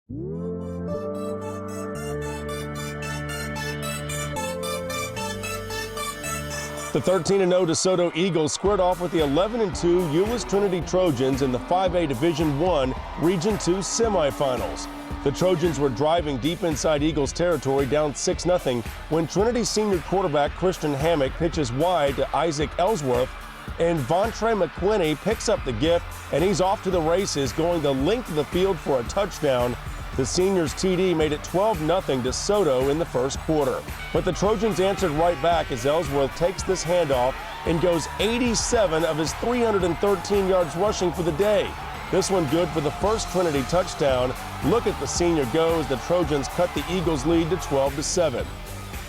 The 13-0 DeSoto Eagles squared off with the 11-2 Euless Trinity Trojans in the 5A Division I Region 2 semifinals. The Trojans were driving deep inside Eagles territory down 6-0 when Trinity senior quarterback Christian Hammock pitches wide to Isaac Ellsworth, and Vontre McQuinney picks up the gift, and he's off to the races, going the length of the field for a touchdown. The seniors' TD made it 12-0 DeSoto in the first quarter. But the Trojans answered right back as Ellsworth takes this handoff and goes 87 of his 313 yards rushing for the day. This one good for the first Trinity touchdown. Look at the senior go as the Trojans cut the Eagles' lead to 12-7.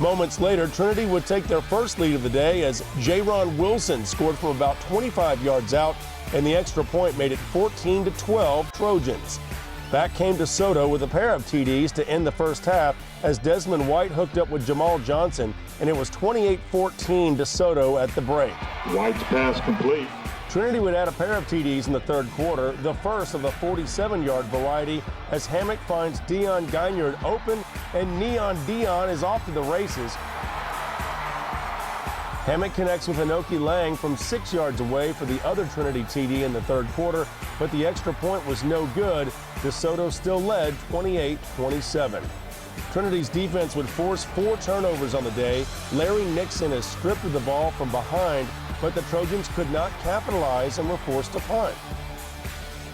Moments later, Trinity would take their first lead of the day as Jaron Wilson scored from about 25 yards out, and the extra point made it 14-12 Trojans. Back came DeSoto with a pair of TDs to end the first half as Desmond White hooked up with Jamal Johnson, and it was 28-14 DeSoto at the break. White's pass complete. Trinity would add a pair of TDs in the third quarter, the first of the 47-yard variety, as Hammock finds Dion Gaignard open, and Neon Dion is off to the races. Hammock connects with Anoki Lang from 6 yards away for the other Trinity TD in the third quarter, but the extra point was no good. DeSoto still led 28-27. Trinity's defense would force 4 turnovers on the day. Larry Nixon is stripped of the ball from behind, but the Trojans could not capitalize and were forced to punt.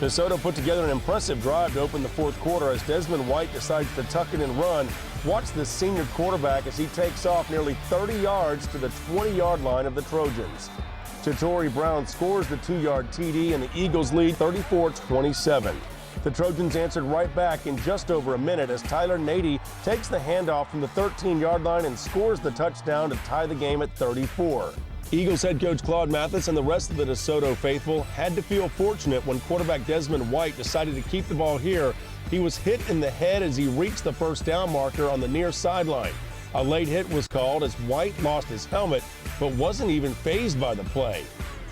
DeSoto put together an impressive drive to open the fourth quarter as Desmond White decides to tuck it and run. Watch this senior quarterback as he takes off nearly 30 yards to the 20-yard line of the Trojans. Tatori Brown scores the 2-yard TD and the Eagles lead 34-27. The Trojans answered right back in just over a minute as Tyler Nady takes the handoff from the 13-yard line and scores the touchdown to tie the game at 34. Eagles head coach Claude Mathis and the rest of the DeSoto faithful had to feel fortunate when quarterback Desmond White decided to keep the ball here. He was hit in the head as he reached the first down marker on the near sideline. A late hit was called as White lost his helmet, but wasn't even fazed by the play.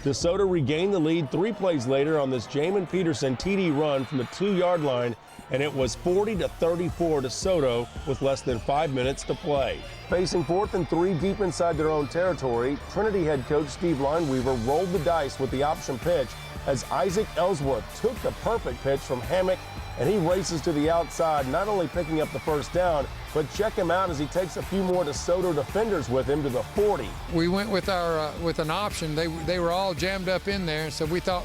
DeSoto regained the lead 3 plays later on this Jamin Peterson TD run from the 2-yard line, and it was 40-34 DeSoto with less than 5 minutes to play. Facing 4th and 3 deep inside their own territory, Trinity head coach Steve Lineweaver rolled the dice with the option pitch as Isaac Ellsworth took the perfect pitch from Hammock, and he races to the outside, not only picking up the first down, but check him out as he takes a few more DeSoto defenders with him to the 40. We went with an option. They were all jammed up in there, so we thought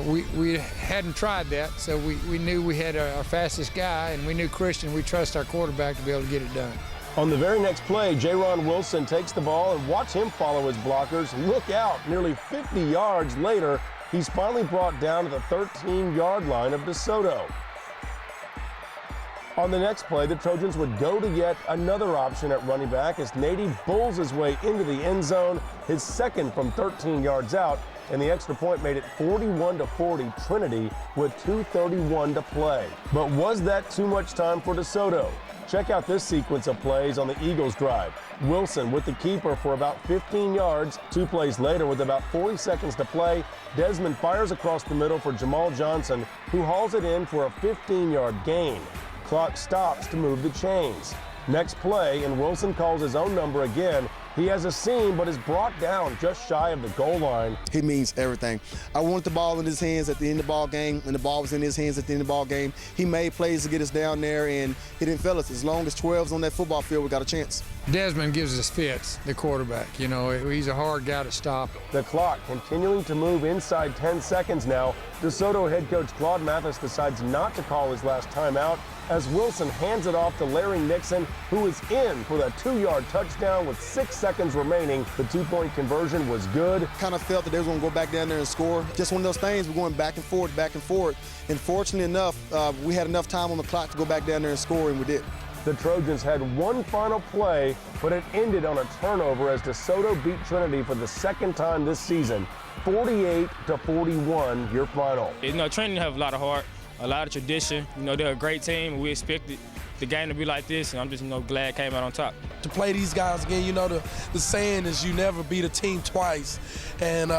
we hadn't tried that, so we knew we had our fastest guy, and we knew Christian. We trust our quarterback to be able to get it done. On the very next play, Jaron Wilson takes the ball, and watch him follow his blockers. Look out, nearly 50 yards later, he's finally brought down to the 13-yard line of DeSoto. On the next play, the Trojans would go to yet another option at running back as Nady bulls his way into the end zone, his second from 13 yards out, and the extra point made it 41-40 Trinity with 2:31 to play. But was that too much time for DeSoto? Check out this sequence of plays on the Eagles drive. Wilson with the keeper for about 15 yards. 2 plays later with about 40 seconds to play, Desmond fires across the middle for Jamal Johnson, who hauls it in for a 15-yard gain. Clock stops to move the chains. Next play, and Wilson calls his own number again. He has a seam, but is brought down just shy of the goal line. He means everything. I wanted the ball in his hands at the end of the ball game, and the ball was in his hands at the end of the ball game. He made plays to get us down there, and he didn't fail us. As long as 12's on that football field, we got a chance. Desmond gives us fits, the quarterback. You know, he's a hard guy to stop. The clock continuing to move inside 10 seconds now. DeSoto head coach Claude Mathis decides not to call his last timeout as Wilson hands it off to Larry Nixon, who is in for the 2-yard touchdown with 6 seconds remaining. The 2-point conversion was good. Kind of felt that they were going to go back down there and score. Just one of those things, we're going back and forth, back and forth. And fortunately enough, we had enough time on the clock to go back down there and score, and we did. The Trojans had one final play, but it ended on a turnover as DeSoto beat Trinity for the second time this season. 48-41, your final. You know, Trinity have a lot of heart, a lot of tradition. You know, they're a great team, and we expected the game to be like this, and I'm just, glad it came out on top. To play these guys again, the saying is you never beat a team twice, and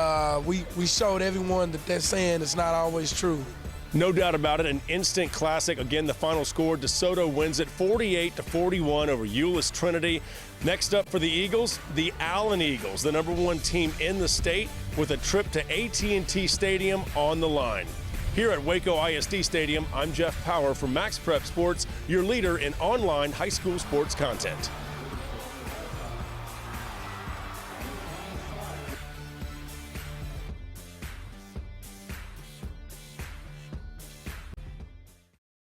we showed everyone that saying is not always true. No doubt about it, an instant classic. Again, the final score, DeSoto wins it 48-41 over Euless Trinity. Next up for the Eagles, the Allen Eagles, the #1 team in the state, with a trip to AT&T Stadium on the line. Here at Waco ISD Stadium, I'm Jeff Power for Max Prep Sports, your leader in online high school sports content.